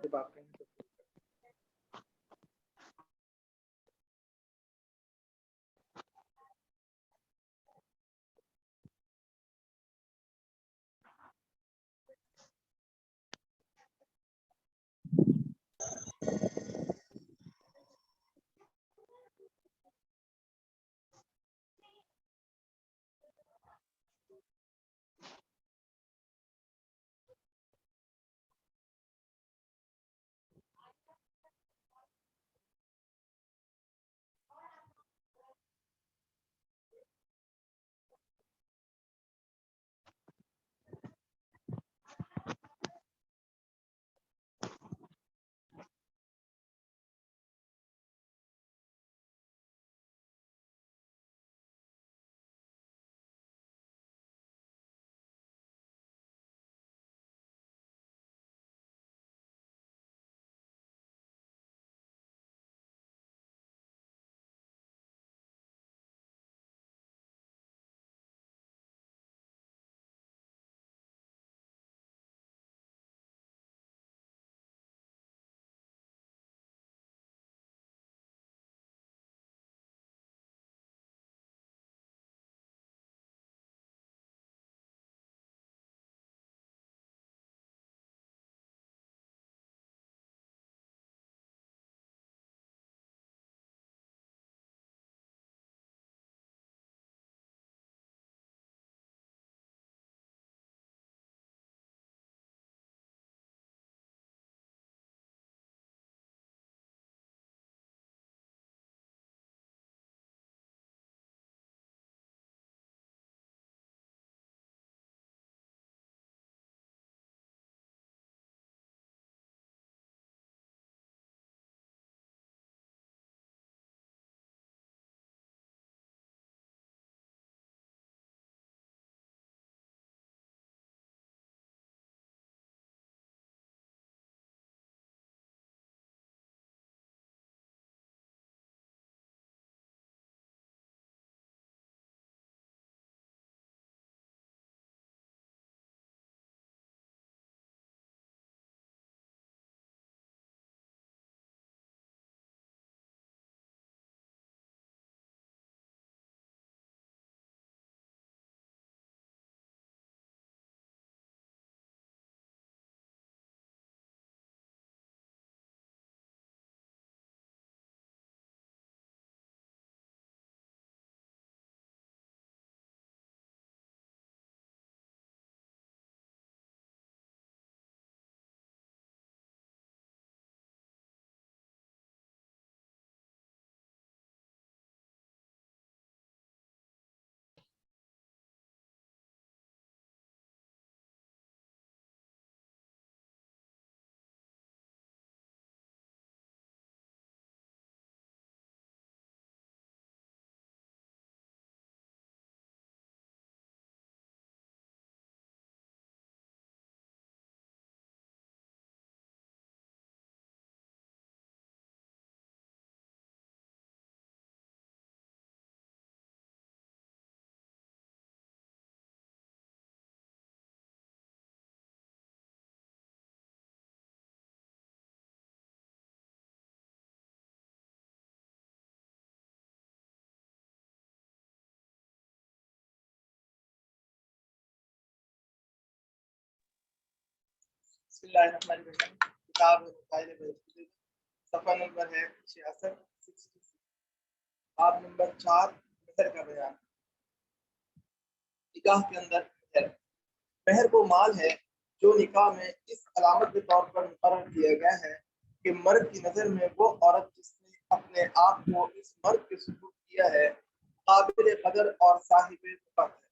جب آپ کہیں تو بسم اللہ الرحمن الرحیم. کتاب صفحہ نمبر ہے 66 باب نمبر 4 مہر کا بیان. نکاح کے اندر مہر وہ مال ہے جو نکاح میں اس علامت کے طور پر مقرر کیا گیا ہے کہ مرد کی نظر میں وہ عورت جس نے اپنے آپ کو اس مرد کے سپرد کیا ہے قابل قدر اور صاحب حقوق ہے.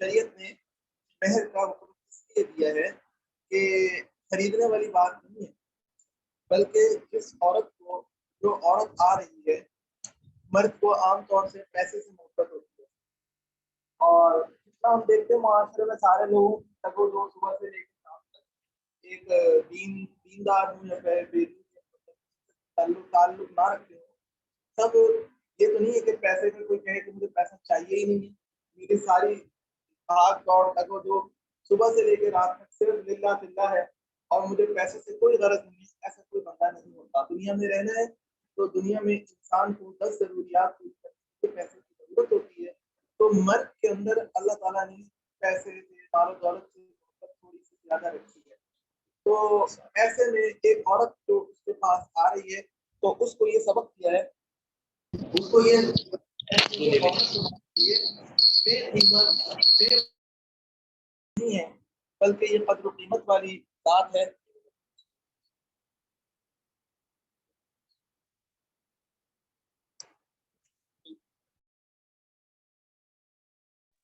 شریعت نے مہر کا حکم اس لیے دیا ہے کہ خریدنے والی بات نہیں ہے، بلکہ جس عورت کو جو عورت آ رہی ہے، مرد کو عام طور سے پیسے سے محبت ہوتی ہے، اور جتنا ہم دیکھتے ہیں معاشرے میں سارے لوگ تگو دو صبح سے لے کے شام تک ایک دیندار ہوں یا پھر بے دین تعلق نہ رکھتے ہوں، سب یہ تو نہیں ہے کہ پیسے کا کوئی کہے کہ مجھے پیسہ چاہیے ہی نہیں ہے، میری ساری بھاگ دوڑ تگو دو صبح سے لے کے رات تک صرف للہ فلہ ہے اور مجھے پیسے سے کوئی غرض نہیں، ایسا کوئی بندہ نہیں ہوتا۔ دنیا میں رہنا ہے تو دنیا میں انسان کو 10 ضروریات کے پیسے کی ضرورت ہوتی ہے، تو مرد کے اندر اللہ تعالیٰ نے پیسے سے، مال و دولت سے تھوڑی سی زیادہ رکھی ہے۔ تو ایسے میں ایک عورت جو اس کے پاس آ رہی ہے تو اس کو یہ سبق دیا ہے، اس کو یہ نہیں ہے بلکہ یہ قدر و قیمت والی بات ہے۔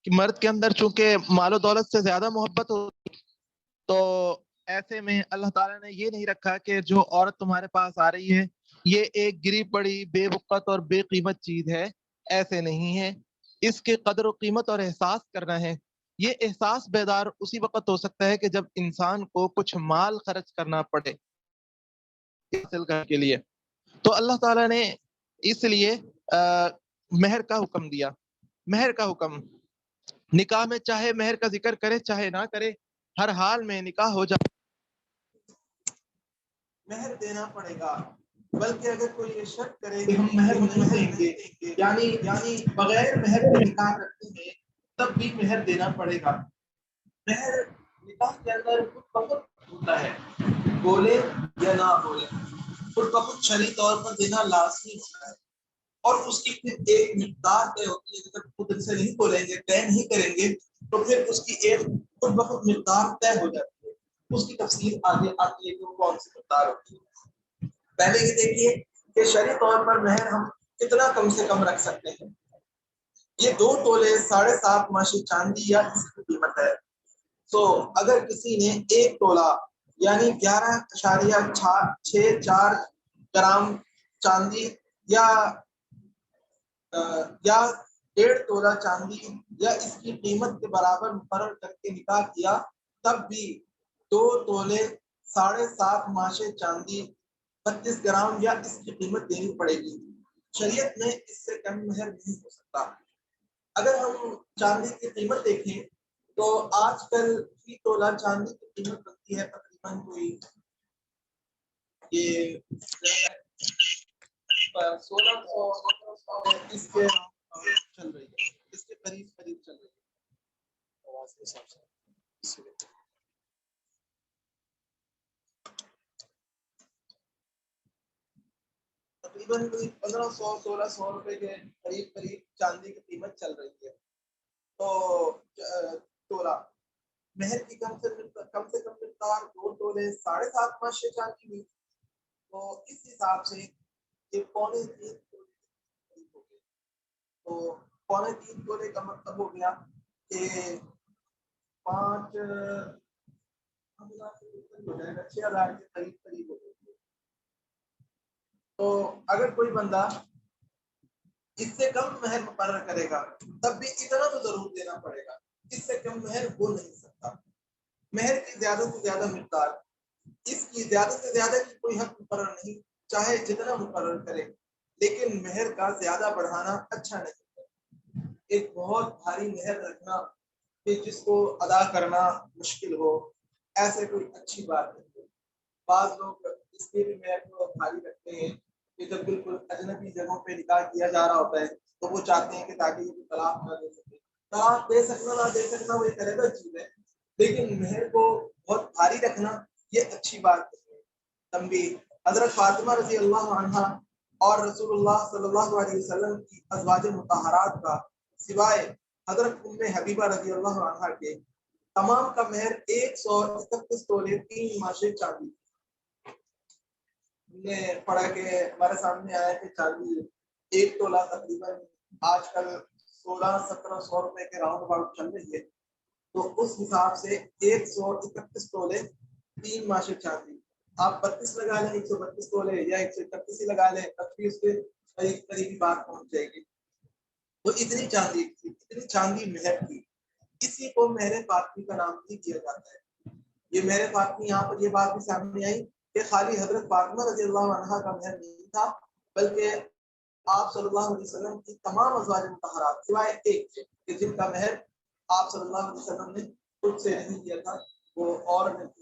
کہ مرد کے اندر چونکہ مال و دولت سے زیادہ محبت ہوتی، تو ایسے میں اللہ تعالیٰ نے یہ نہیں رکھا کہ جو عورت تمہارے پاس آ رہی ہے یہ ایک گری پڑی بے وقت اور بے قیمت چیز ہے، ایسے نہیں ہے۔ اس کے قدر و قیمت اور احساس کرنا ہے۔ یہ احساس بیدار اسی وقت ہو سکتا ہے کہ جب انسان کو کچھ مال خرچ کرنا پڑے حاصل کرنے کے لیے، تو اللہ تعالیٰ نے اس لیے مہر کا حکم دیا۔ مہر کا حکم نکاح میں چاہے مہر کا ذکر کرے چاہے نہ کرے، ہر حال میں نکاح ہو جائے مہر دینا پڑے گا۔ بلکہ اگر کوئی یہ شک کرے کہ ہم مہر نہیں دیں گے، یعنی بغیر مہر کے نکاح کرتے ہیں، تب بھی مہر دینا پڑے گا۔ مہر نکاح کے اندر خود بخود ہوتا ہے، بولے یا نہ بولے، خود بخود شرعی طور پر دینا لازمی ہوتا ہے، اور اس کی پھر ایک مقدار طے ہوتی ہے۔ اگر خود سے نہیں بولیں گے، طے نہیں کریں گے، تو پھر اس کی ایک خود بخود مقدار طے ہو جاتی ہے۔ اس کی تفصیل آگے آتی ہے کہ کون سی مقدار ہوتی ہے۔ پہلے یہ دیکھیے کہ شرعی طور پر مہر ہم کتنا کم سے کم رکھ سکتے ہیں۔ یہ 2 تولے 7.5 ماشی چاندی یا اس کی قیمت ہے۔ تو اگر کسی نے 1 تولہ یعنی 11.64 گرام چاندی یا 1.5 تولہ چاندی یا اس کی قیمت کے برابر مقرر کر کے نکاح کیا، تب بھی 2 تولے 7.5 ماشے چاندی 32 گرام یا اس کی قیمت دینی پڑے گی۔ شریعت میں اس سے کم مہر نہیں ہو سکتا۔ اگر ہم چاندی کی قیمت دیکھیں تو آج کل فی تولہ چاندی کی قیمت بنتی ہے تقریباً کوئی یہ 1600 اس کے چل رہی ہے، اس کے قریب چل رہی ہے آواز کے حساب سے۔ تقریباً 1500-1600 روپے کے قریب چاندی کی قیمت چل رہی ہے۔ تو تولہ مہر کی کم سے کم مقدار 2 تولے 7.5 ماشے چاندی ہوئی، تو اس حساب سے یہ 3.25 تولے ہو گئے۔ تو 3.25 تولے کا مطلب ہو گیا کہ 5,000 ہو جائے گا، 6,000 کے قریب ہو جائے گا۔ تو اگر کوئی بندہ اس سے کم مہر مقرر کرے گا، تب بھی اتنا تو ضرور دینا پڑے گا، اس سے کم مہر ہو نہیں سکتا۔ مہر کی زیادہ سے زیادہ مقدار، اس کی زیادہ سے زیادہ کی کوئی حد مقرر نہیں، چاہے جتنا مقرر کرے، لیکن مہر کا زیادہ بڑھانا اچھا نہیں ہے۔ ایک بہت بھاری مہر رکھنا کہ جس کو ادا کرنا مشکل ہو، ایسے کوئی اچھی بات نہیں ہے۔ بعض لوگ اس لیے بھی مہر کو بھاری رکھتے ہیں کہ جب بالکل اجنبی جگہوں پہ نکاح کیا جا رہا ہوتا ہے تو وہ چاہتے ہیں کہ تاکہ یہ طلاق نہ دے سکے۔ طلاق دے سکنا نہ دے سکنا وہ ایک علیحدہ چیز ہے، لیکن مہر کو بہت بھاری رکھنا یہ اچھی بات نہیں ہے۔ تنبیہ: حضرت فاطمہ رضی اللہ عنہا اور رسول اللہ صلی اللہ علیہ وسلم کی ازواج مطہرات کا سوائے حضرت ام حبیبہ رضی اللہ عنہا کے تمام کا مہر 131 تولے 3 ماشے چاندی۔ ہم نے پڑھا کہ ہمارے سامنے آیا کہ چاندی 1 تولہ تقریباً آج کل 1600-1700 روپے کے راؤنڈ اباؤٹ چل رہی ہے، تو اس حساب سے 131 تولے 3 ماشے چاندی، آپ 32 لگا لیں، 132 تولے یا 131 ہی لگا لیں، تب بھی اس کے قریبی بات پہنچ جائے گی۔ تو اتنی چاندی مہر تھی، اسی کو مہر فاطمی کا نام بھی دیا جاتا ہے۔ یہ مہر فاطمی، یہاں پر یہ بات بھی سامنے آئی کہ خالی حضرت فاطمہ رضی اللہ عنہا کا مہر نہیں تھا، بلکہ آپ صلی اللہ علیہ وسلم کی تمام ازواج مطہرات سوائے ایک کہ جن کا مہر آپ صلی اللہ علیہ وسلم نے خود سے نہیں دیا تھا، وہ اور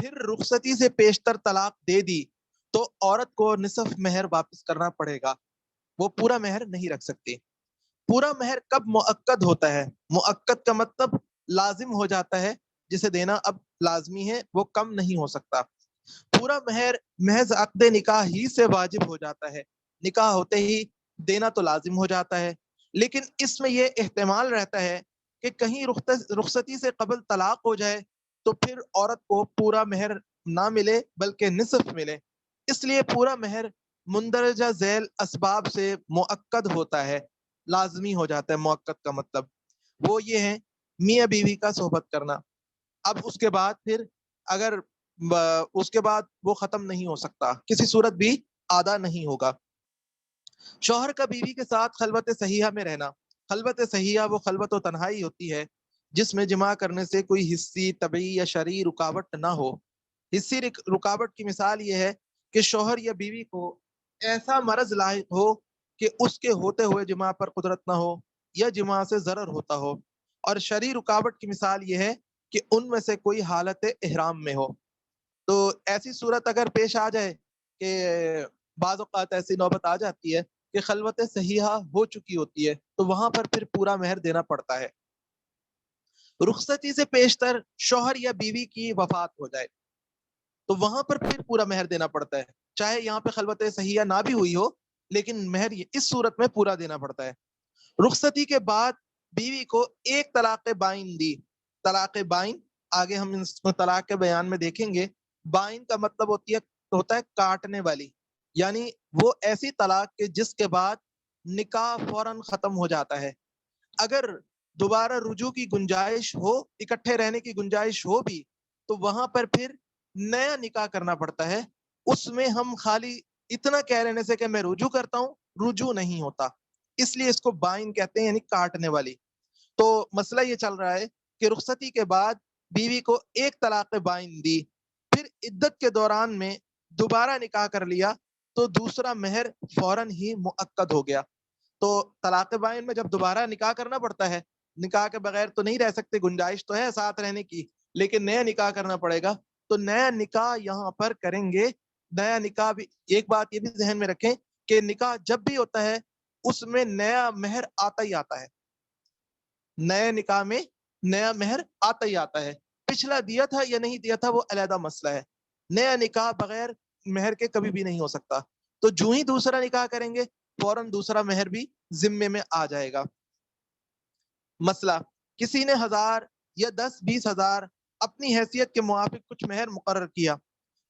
پھر رخصتی سے پیشتر طلاق دے دی تو عورت کو نصف مہر واپس کرنا پڑے گا، وہ پورا مہر نہیں رکھ سکتی۔ پورا مہر کب مؤکد ہوتا ہے؟ مؤکد کا مطلب لازم ہو جاتا ہے، جسے دینا اب لازمی ہے، وہ کم نہیں ہو سکتا۔ پورا مہر محض عقد نکاح ہی سے واجب ہو جاتا ہے، نکاح ہوتے ہی دینا تو لازم ہو جاتا ہے، لیکن اس میں یہ احتمال رہتا ہے کہ کہیں رخصتی سے قبل طلاق ہو جائے تو پھر عورت کو پورا مہر نہ ملے بلکہ نصف ملے، اس لیے پورا مہر مندرجہ ذیل اسباب سے مؤکد ہوتا ہے، لازمی ہو جاتا ہے۔ مؤکد کا مطلب وہ یہ ہے میاں بیوی کا صحبت کرنا، اب اس کے بعد پھر اگر اس کے بعد وہ ختم نہیں ہو سکتا، کسی صورت بھی آدھا نہیں ہوگا۔ شوہر کا بیوی کے ساتھ خلوت صحیحہ میں رہنا، خلوت صحیحہ وہ خلوت و تنہائی ہوتی ہے جس میں جماع کرنے سے کوئی حسی، طبعی یا شرعی رکاوٹ نہ ہو۔ حسی رکاوٹ کی مثال یہ ہے کہ شوہر یا بیوی کو ایسا مرض لاحق ہو کہ اس کے ہوتے ہوئے جماع پر قدرت نہ ہو یا جماع سے ضرر ہوتا ہو، اور شرعی رکاوٹ کی مثال یہ ہے کہ ان میں سے کوئی حالت احرام میں ہو۔ تو ایسی صورت اگر پیش آ جائے کہ بعض اوقات ایسی نوبت آ جاتی ہے کہ خلوت صحیحہ ہو چکی ہوتی ہے تو وہاں پر پھر پورا مہر دینا پڑتا ہے۔ رخصتی سے پیشتر شوہر یا بیوی کی وفات ہو جائے تو وہاں پر پھر پورا مہر دینا پڑتا ہے، چاہے یہاں پہ خلوت صحیحہ نہ بھی ہوئی ہو لیکن مہر اس صورت میں پورا دینا پڑتا ہے۔ رخصتی کے بعد بیوی کو ایک طلاق بائن دی، طلاق بائن آگے ہم اس طلاق کے بیان میں دیکھیں گے۔ بائن کا مطلب ہوتا ہے کاٹنے والی، یعنی وہ ایسی طلاق کے جس کے بعد نکاح فوراً ختم ہو جاتا ہے، اگر دوبارہ رجوع کی گنجائش ہو، اکٹھے رہنے کی گنجائش ہو بھی تو وہاں پر پھر نیا نکاح کرنا پڑتا ہے۔ اس میں ہم خالی اتنا کہہ لینے سے کہ میں رجوع کرتا ہوں، رجوع نہیں ہوتا، اس لیے اس کو بائن کہتے ہیں، یعنی کاٹنے والی۔ تو مسئلہ یہ چل رہا ہے کہ رخصتی کے بعد بیوی کو ایک طلاق بائن دی، پھر عدت کے دوران میں دوبارہ نکاح کر لیا تو دوسرا مہر فوراً ہی مؤکد ہو گیا۔ تو طلاق بائن میں جب دوبارہ نکاح کرنا پڑتا ہے، نکاح کے بغیر تو نہیں رہ سکتے، گنجائش تو ہے ساتھ رہنے کی لیکن نیا نکاح کرنا پڑے گا، تو نیا نکاح یہاں پر کریں گے۔ نیا نکاح بھی ایک بات یہ بھی ذہن میں رکھیں کہ نکاح جب بھی ہوتا ہے اس میں نیا مہر آتا ہی آتا ہے، نئے نکاح میں نیا مہر آتا ہی آتا ہے، پچھلا دیا تھا یا نہیں دیا تھا وہ علیحدہ مسئلہ ہے، نیا نکاح بغیر مہر کے کبھی بھی نہیں ہو سکتا۔ تو جو ہی دوسرا نکاح کریں گے فوراً دوسرا مہر بھی ذمے میں آ جائے گا۔ مسئلہ، کسی نے 1000 یا 10-20 ہزار اپنی حیثیت کے موافق کچھ مہر مقرر کیا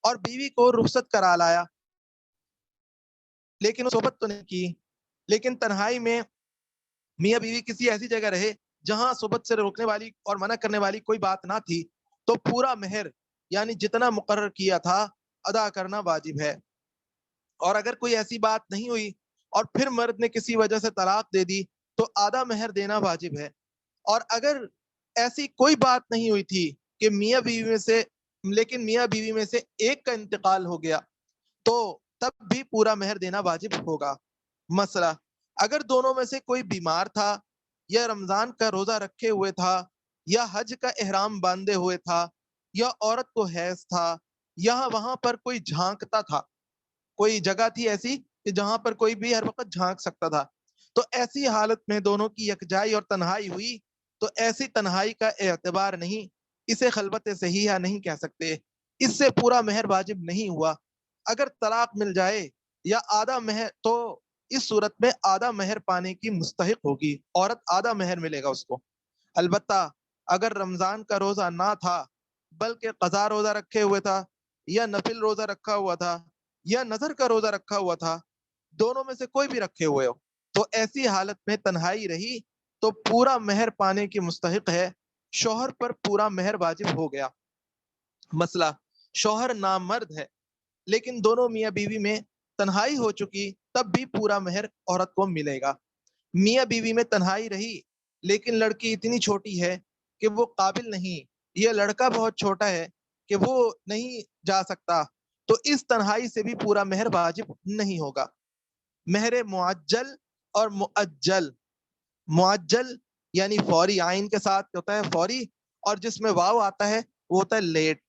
اور بیوی کو رخصت کرا لایا، لیکن صحبت تو نہیں کی، لیکن تنہائی میں میاں بیوی کسی ایسی جگہ رہے جہاں صحبت سے روکنے والی اور منع کرنے والی کوئی بات نہ تھی، تو پورا مہر یعنی جتنا مقرر کیا تھا ادا کرنا واجب ہے۔ اور اگر کوئی ایسی بات نہیں ہوئی اور پھر مرد نے کسی وجہ سے طلاق دے دی تو آدھا مہر دینا واجب ہے۔ اور اگر ایسی کوئی بات نہیں ہوئی تھی کہ میاں بیوی میں سے ایک کا انتقال ہو گیا تو تب بھی پورا مہر دینا واجب ہوگا۔ مسئلہ، اگر دونوں میں سے کوئی بیمار تھا یا رمضان کا روزہ رکھے ہوئے تھا یا حج کا احرام باندھے ہوئے تھا یا عورت کو حیض تھا یا وہاں پر کوئی جھانکتا تھا، کوئی جگہ تھی ایسی کہ جہاں پر کوئی بھی ہر وقت جھانک سکتا تھا، تو ایسی حالت میں دونوں کی یکجائی اور تنہائی ہوئی تو ایسی تنہائی کا اعتبار نہیں، اسے خلوت صحیحہ نہیں کہہ سکتے، اس سے پورا مہر واجب نہیں ہوا۔ اگر طلاق مل جائے یا آدھا مہر تو اس صورت میں آدھا مہر پانے کی مستحق ہوگی، عورت آدھا مہر ملے گا اس کو۔ البتہ اگر رمضان کا روزہ نہ تھا بلکہ قضا روزہ رکھے ہوئے تھا یا نفل روزہ رکھا ہوا تھا یا نظر کا روزہ رکھا ہوا تھا، دونوں میں سے کوئی بھی رکھے ہوئے ہو، تو ایسی حالت میں تنہائی رہی تو پورا مہر پانے کی مستحق ہے، شوہر پر پورا مہر واجب ہو گیا۔ مسئلہ، شوہر نامرد ہے لیکن دونوں میاں بیوی میں تنہائی ہو چکی تب بھی پورا مہر عورت کو ملے گا۔ میاں بیوی میں تنہائی رہی لیکن لڑکی اتنی چھوٹی ہے کہ وہ قابل نہیں، یہ لڑکا بہت چھوٹا ہے کہ وہ نہیں جا سکتا، تو اس تنہائی سے بھی پورا مہر واجب نہیں ہوگا۔ مہر معجل اور مؤجل، معجل یعنی فوری، عین کے ساتھ ہوتا ہے فوری، اور جس میں واو آتا ہے وہ ہوتا ہے لیٹ۔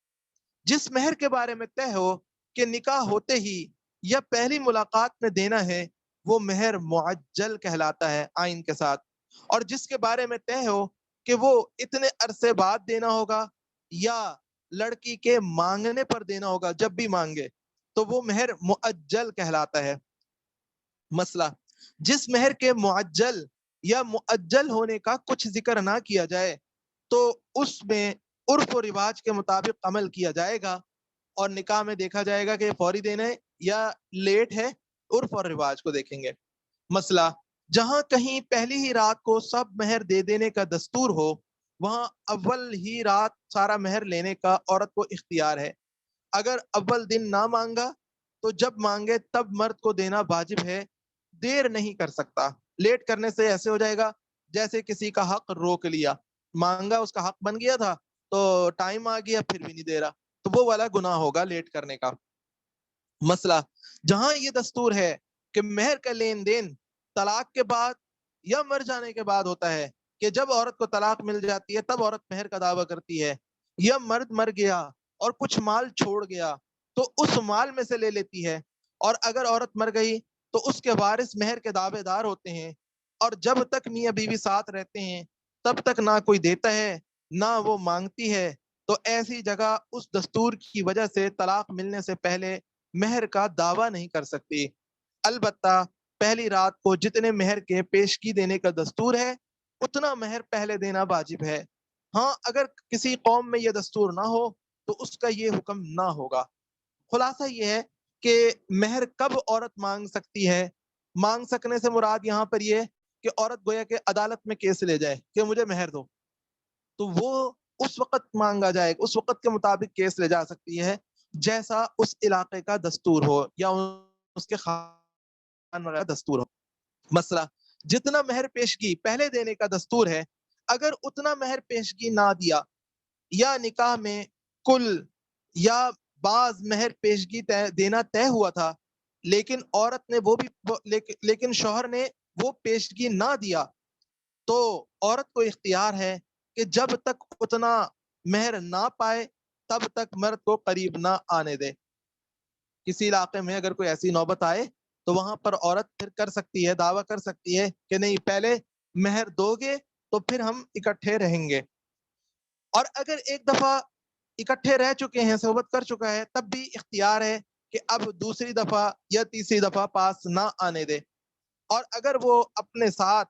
جس مہر کے بارے میں طے ہو کہ نکاح ہوتے ہی یا پہلی ملاقات میں دینا ہے وہ مہر معجل کہلاتا ہے آئین کے ساتھ، اور جس کے بارے میں طے ہو کہ وہ اتنے عرصے بعد دینا ہوگا یا لڑکی کے مانگنے پر دینا ہوگا جب بھی مانگے تو وہ مہر معجل کہلاتا ہے۔ مسئلہ، جس مہر کے معجل یا معجل ہونے کا کچھ ذکر نہ کیا جائے تو اس میں عرف و رواج کے مطابق عمل کیا جائے گا، اور نکاح میں دیکھا جائے گا کہ فوری دینا ہے یا لیٹ ہے، عرف اور رواج کو دیکھیں گے۔ مسئلہ، جہاں کہیں پہلی ہی رات کو سب مہر دے دینے کا دستور ہو وہاں اول ہی رات سارا مہر لینے کا عورت کو اختیار ہے۔ اگر اول دن نہ مانگا تو جب مانگے تب مرد کو دینا واجب ہے، دیر نہیں کر سکتا۔ لیٹ کرنے سے ایسے ہو جائے گا جیسے کسی کا حق روک لیا، مانگا اس کا حق بن گیا تھا تو ٹائم آ گیا پھر بھی نہیں دے رہا، تو وہ والا گناہ ہوگا لیٹ کرنے کا۔ مسئلہ، جہاں یہ دستور ہے کہ مہر کا لین دین طلاق کے بعد یا مر جانے کے بعد ہوتا ہے، کہ جب عورت کو طلاق مل جاتی ہے تب عورت مہر کا دعویٰ کرتی ہے، یا مرد مر گیا اور کچھ مال چھوڑ گیا تو اس مال میں سے لے لیتی ہے، اور اگر عورت مر گئی تو اس کے وارث مہر کے دعوے دار ہوتے ہیں، اور جب تک میاں بیوی ساتھ رہتے ہیں تب تک نہ کوئی دیتا ہے نہ وہ مانگتی ہے، تو ایسی جگہ اس دستور کی وجہ سے طلاق ملنے سے پہلے مہر کا دعویٰ نہیں کر سکتی۔ البتہ پہلی رات کو جتنے مہر کے پیشگی دینے کا دستور ہے اتنا مہر پہلے دینا واجب ہے۔ ہاں، اگر کسی قوم میں یہ دستور نہ ہو تو اس کا یہ حکم نہ ہوگا۔ خلاصہ یہ ہے کہ مہر کب عورت مانگ سکتی ہے؟ مانگ سکنے سے مراد یہاں پر یہ کہ عورت گویا کہ عدالت میں کیس لے جائے کہ مجھے مہر دو، تو وہ اس وقت مانگا جائے، اس وقت کے مطابق کیس لے جا سکتی ہے جیسا اس علاقے کا دستور ہو یا اس کے خاندان کا دستور ہو۔ مسئلہ، جتنا مہر پیشگی پہلے دینے کا دستور ہے اگر اتنا مہر پیشگی نہ دیا یا نکاح میں کل یا بعض مہر پیشگی دینا طے ہوا تھا لیکن عورت نے لیکن شوہر نے وہ پیشگی نہ دیا تو عورت کو اختیار ہے کہ جب تک اتنا مہر نہ پائے تب تک مرد کو قریب نہ آنے دے۔ کسی علاقے میں اگر کوئی ایسی نوبت آئے تو وہاں پر عورت پھر کر سکتی ہے، دعویٰ کر سکتی ہے کہ نہیں پہلے مہر دو گے تو پھر ہم اکٹھے رہیں گے، اور اگر ایک دفعہ اکٹھے رہ چکے ہیں، صحبت کر چکا ہے، تب بھی اختیار ہے کہ اب دوسری دفعہ یا تیسری دفعہ پاس نہ آنے دے۔ اور اگر وہ اپنے ساتھ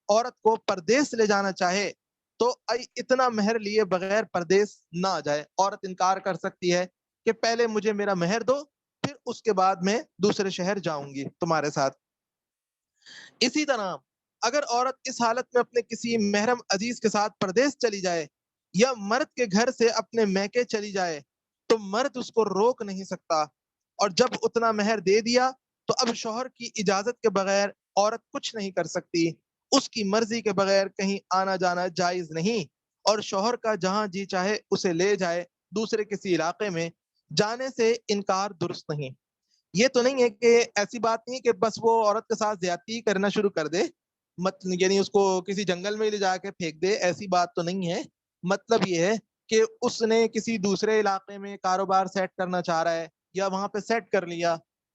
عورت کو پردیس لے جانا چاہے تو اتنا مہر لیے بغیر پردیس نہ جائے۔ عورت انکار کر سکتی ہے کہ پہلے مجھے میرا مہر دو پھر اس کے بعد میں دوسرے شہر جاؤں گی تمہارے ساتھ۔ اسی طرح اگر عورت اس حالت میں اپنے کسی محرم عزیز کے ساتھ پردیس چلی جائے یا مرد کے گھر سے اپنے میکے چلی جائے تو مرد اس کو روک نہیں سکتا، اور جب اتنا مہر دے دیا تو اب شوہر کی اجازت کے بغیر عورت کچھ نہیں کر سکتی، اس کی مرضی کے بغیر کہیں آنا جانا جائز نہیں، اور شوہر کا جہاں جی چاہے اسے لے جائے، دوسرے کسی علاقے میں جانے سے انکار درست نہیں۔ یہ تو نہیں ہے کہ ایسی بات نہیں کہ بس وہ عورت کے ساتھ زیادتی کرنا شروع کر دے، یعنی اس کو کسی جنگل میں لے جا کے پھینک دے، ایسی بات تو نہیں ہے۔ مطلب یہ ہے کہ اس نے کسی دوسرے علاقے میں کاروبار سیٹ کرنا چاہ رہا ہے یا وہاں پہ سیٹ کر لیا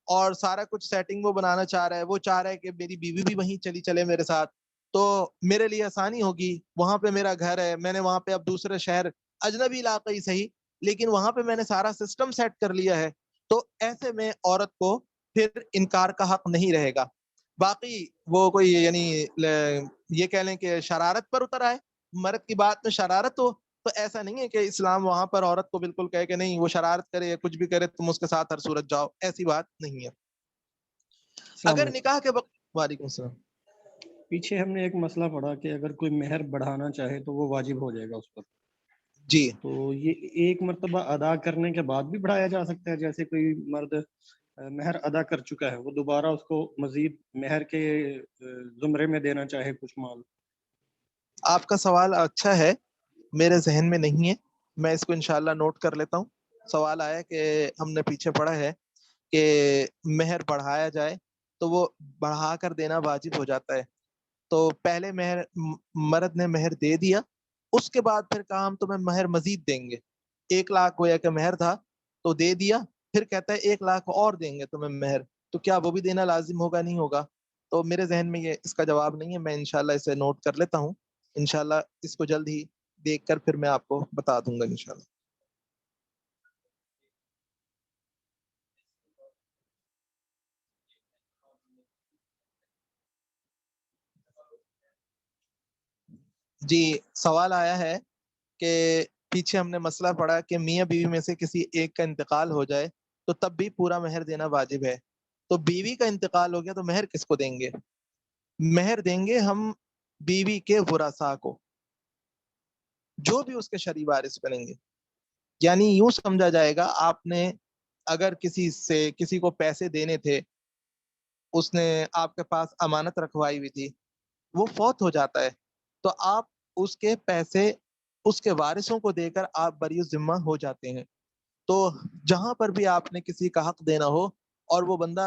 اور سارا کچھ سیٹنگ وہ بنانا چاہ رہا ہے، وہ چاہ رہا ہے کہ میری بیوی بھی وہیں چلی چلے میرے ساتھ تو میرے لیے آسانی ہوگی، وہاں پہ میرا گھر ہے، میں نے وہاں پہ اب دوسرے شہر اجنبی علاقہ ہی صحیح لیکن وہاں پہ میں نے سارا سسٹم سیٹ کر لیا ہے، تو ایسے میں عورت کو پھر انکار کا حق نہیں رہے گا۔ باقی وہ کوئی یعنی یہ کہہ لیں کہ شرارت پر اتر آئے، مرد کی بات میں شرارت ہو، تو ایسا نہیں ہے کہ اسلام وہاں پر عورت کو بالکل کہے کہ نہیں وہ شرارت کرے یا کچھ بھی کرے تم اس کے ساتھ ہر صورت جاؤ، ایسی بات نہیں ہے۔ السلام اگر علیکم۔ نکاح کے وقت وعلیکم السلام۔ پیچھے ہم نے ایک مسئلہ پڑھا کہ اگر کوئی مہر بڑھانا چاہے تو وہ واجب ہو جائے گا اس پر، جی تو یہ ایک مرتبہ ادا کرنے کے بعد بھی بڑھایا جا سکتا ہے؟ جیسے کوئی مرد مہر ادا کر چکا ہے وہ دوبارہ اس کو مزید مہر کے زمرے میں دینا چاہے کچھ مال؟ آپ کا سوال اچھا ہے، میرے ذہن میں نہیں ہے، میں اس کو انشاءاللہ نوٹ کر لیتا ہوں۔ سوال آیا کہ ہم نے پیچھے پڑھا ہے کہ مہر بڑھایا جائے تو وہ بڑھا کر دینا واجب ہو جاتا ہے، تو پہلے مرد نے مہر دے دیا، اس کے بعد پھر کہا ہم تمہیں مہر مزید دیں گے، 1 لاکھ گویا کہ مہر تھا تو دے دیا، پھر کہتا ہے 1 لاکھ اور دیں گے تمہیں مہر، تو کیا وہ بھی دینا لازم ہوگا؟ نہیں ہوگا. تو میرے ذہن میں یہ اس کا جواب نہیں ہے، میں انشاءاللہ اسے نوٹ کر لیتا ہوں، انشاءاللہ اس کو جلد ہی دیکھ کر پھر میں آپ کو بتا دوں گا انشاءاللہ. جی سوال آیا ہے کہ پیچھے ہم نے مسئلہ پڑھا کہ میاں بیوی میں سے کسی ایک کا انتقال ہو جائے تو تب بھی پورا مہر دینا واجب ہے. تو بیوی کا انتقال ہو گیا تو مہر کس کو دیں گے؟ مہر دیں گے ہم بیوی کے ورثاء کو، جو بھی اس کے شرعی وارث بنیں گے. یعنی یوں سمجھا جائے گا، آپ نے اگر کسی کو پیسے دینے تھے، اس نے آپ کے پاس امانت رکھوائی ہوئی تھی، وہ فوت ہو جاتا ہے، تو آپ اس کے پیسے اس کے وارثوں کو دے کر آپ بری الذمہ ہو جاتے ہیں. تو جہاں پر بھی آپ نے کسی کا حق دینا ہو اور وہ بندہ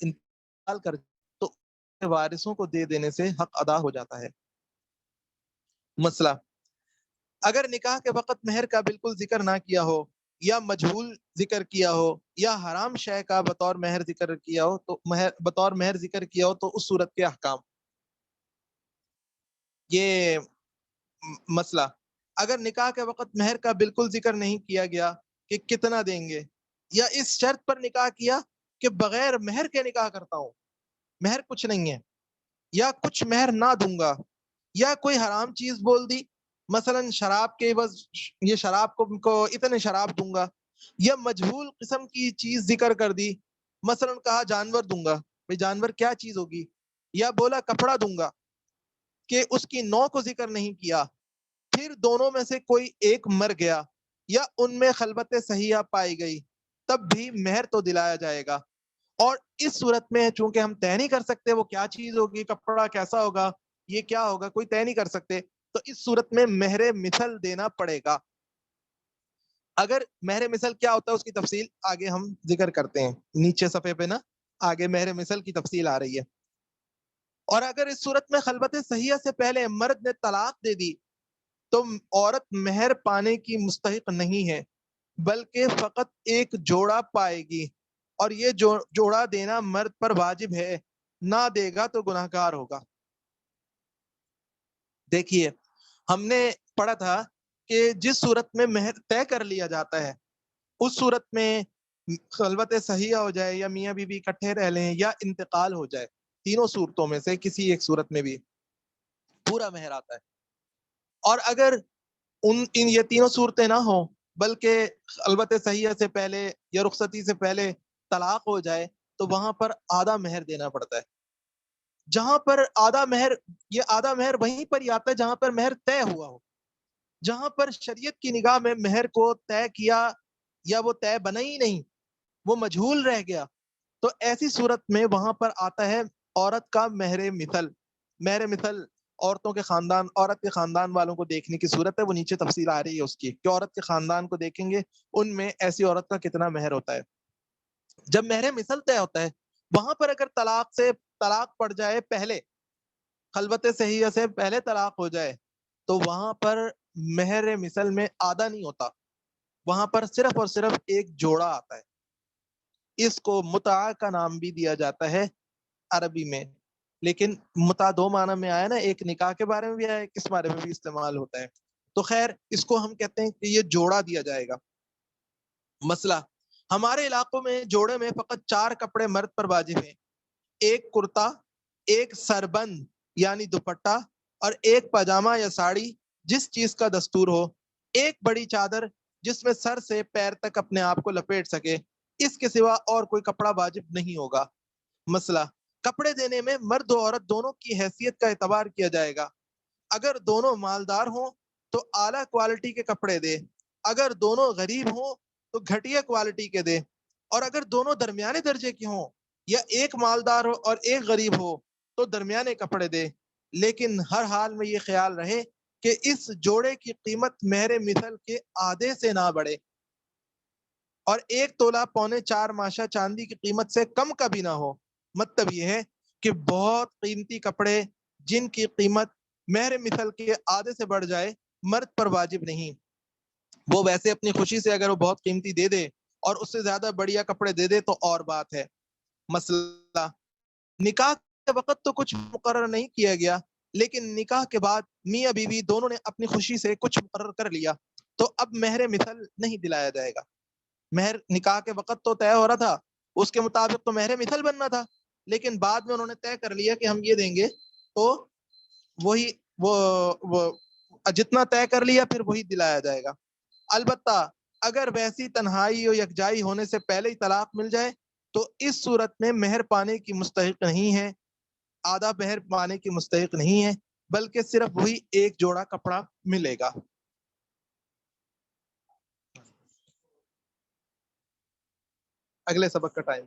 انتقال کر، تو وارثوں کو دے دینے سے حق ادا ہو جاتا ہے. مسئلہ اگر نکاح کے وقت مہر کا بالکل ذکر نہ کیا ہو، یا مجہول ذکر کیا ہو، یا حرام شے کا بطور مہر ذکر کیا ہو، تو بطور مہر ذکر کیا ہو تو اس صورت کے احکام. یہ مسئلہ اگر نکاح کے وقت مہر کا بالکل ذکر نہیں کیا گیا کہ کتنا دیں گے، یا اس شرط پر نکاح کیا کہ بغیر مہر کے نکاح کرتا ہوں، مہر کچھ نہیں ہے، یا کچھ مہر نہ دوں گا، یا کوئی حرام چیز بول دی، مثلا شراب کے عوض یہ شراب کو اتنے شراب دوں گا، یا مجہول قسم کی چیز ذکر کر دی، مثلا کہا جانور دوں گا، بھئی جانور کیا چیز ہوگی، یا بولا کپڑا دوں گا، کہ اس کی نوع کو ذکر نہیں کیا، پھر دونوں میں سے کوئی ایک مر گیا یا ان میں خلوت صحیحہ پائی گئی، تب بھی مہر تو دلایا جائے گا. اور اس صورت میں چونکہ ہم طے نہیں کر سکتے وہ کیا چیز ہوگی، کپڑا کیسا ہوگا، یہ کیا ہوگا، کوئی طے نہیں کر سکتے، تو اس صورت میں مہر مثل دینا پڑے گا. اگر مہر مثل کیا ہوتا ہے اس کی تفصیل آگے ہم ذکر کرتے ہیں، نیچے صفحے پہ نا آگے مہر مثل کی تفصیل آ رہی ہے. اور اگر اس صورت میں خلوت صحیحہ سے پہلے مرد نے طلاق دے دی تو عورت مہر پانے کی مستحق نہیں ہے، بلکہ فقط ایک جوڑا پائے گی، اور یہ جوڑا دینا مرد پر واجب ہے، نہ دے گا تو گناہگار ہوگا. دیکھیے ہم نے پڑھا تھا کہ جس صورت میں مہر طے کر لیا جاتا ہے اس صورت میں خلوت صحیحہ ہو جائے یا میاں بیوی اکٹھے رہ لیں یا انتقال ہو جائے، تینوں صورتوں میں سے کسی ایک صورت میں بھی پورا مہر آتا ہے. اور اگر یہ تینوں صورتیں نہ ہوں بلکہ خلوت صحیحہ سے پہلے یا رخصتی سے پہلے طلاق ہو جائے تو وہاں پر آدھا مہر دینا پڑتا ہے. جہاں پر آدھا مہر، یہ آدھا مہر وہیں پر ہی آتا ہے جہاں پر مہر طے ہوا ہو. جہاں پر شریعت کی نگاہ میں مہر کو طے کیا یا وہ طے بنا ہی نہیں، وہ مجہول رہ گیا، تو ایسی صورت میں وہاں پر آتا ہے عورت کا مہر مثل. مہر مثل عورتوں کے خاندان، عورت کے خاندان والوں کو دیکھنے کی صورت ہے، وہ نیچے تفصیل آ رہی ہے اس کی کہ عورت کے خاندان کو دیکھیں گے ان میں ایسی عورت کا کتنا مہر ہوتا ہے. جب مہر مثل طے ہوتا ہے وہاں پر اگر طلاق پڑ جائے، پہلے خلوت صحیحہ سے پہلے طلاق ہو جائے، تو وہاں پر مہر مثل میں آدھا نہیں ہوتا، وہاں پر صرف اور صرف ایک جوڑا آتا ہے. اس کو متع کا نام بھی دیا جاتا ہے عربی میں، لیکن متع دو معنی میں آیا نا، ایک نکاح کے بارے میں بھی آیا، کس بارے میں بھی استعمال ہوتا ہے. تو خیر اس کو ہم کہتے ہیں کہ یہ جوڑا دیا جائے گا. مسئلہ ہمارے علاقوں میں جوڑے میں فقط 4 کپڑے مرد پر واجب ہیں، ایک کرتا، ایک سربند یعنی دوپٹہ، اور ایک پاجامہ یا ساڑی جس چیز کا دستور ہو، ایک بڑی چادر جس میں سر سے پیر تک اپنے آپ کو لپیٹ سکے، اس کے سوا اور کوئی کپڑا واجب نہیں ہوگا. مسئلہ کپڑے دینے میں مرد و عورت دونوں کی حیثیت کا اعتبار کیا جائے گا. اگر دونوں مالدار ہوں تو اعلیٰ کوالٹی کے کپڑے دے، اگر دونوں غریب ہوں تو گھٹیا کوالٹی کے دے، اور اگر دونوں درمیانے درجے کے ہوں یا ایک مالدار ہو اور ایک غریب ہو تو درمیانے کپڑے دے. لیکن ہر حال میں یہ خیال رہے کہ اس جوڑے کی قیمت مہر مثل کے آدھے سے نہ بڑھے، اور 1 تولہ پونے 4 ماشا چاندی کی قیمت سے کم کا بھی نہ ہو. مطلب یہ ہے کہ بہت قیمتی کپڑے جن کی قیمت مہر مثل کے آدھے سے بڑھ جائے مرد پر واجب نہیں. وہ ویسے اپنی خوشی سے اگر وہ بہت قیمتی دے دے اور اس سے زیادہ بڑھیا کپڑے دے دے تو اور بات ہے۔ مسئلہ نکاح کے وقت تو کچھ مقرر نہیں کیا گیا، لیکن نکاح کے بعد میاں بیوی دونوں نے اپنی خوشی سے کچھ مقرر کر لیا، تو اب مہر مثل نہیں دلایا جائے گا۔ مہر نکاح کے وقت تو طے ہو رہا تھا، اس کے مطابق تو مہر مثل بننا تھا، لیکن بعد میں انہوں نے طے کر لیا کہ ہم یہ دیں گے، تو وہی وہ جتنا طے کر لیا پھر وہی دلایا جائے گا۔ البتہ اگر ویسی تنہائی و یکجائی ہونے سے پہلے ہی طلاق مل جائے تو اس صورت میں مہر پانے کی مستحق نہیں ہے، آدھا مہر پانے کی مستحق نہیں ہے، بلکہ صرف وہی ایک جوڑا کپڑا ملے گا۔ اگلے سبق کا ٹائم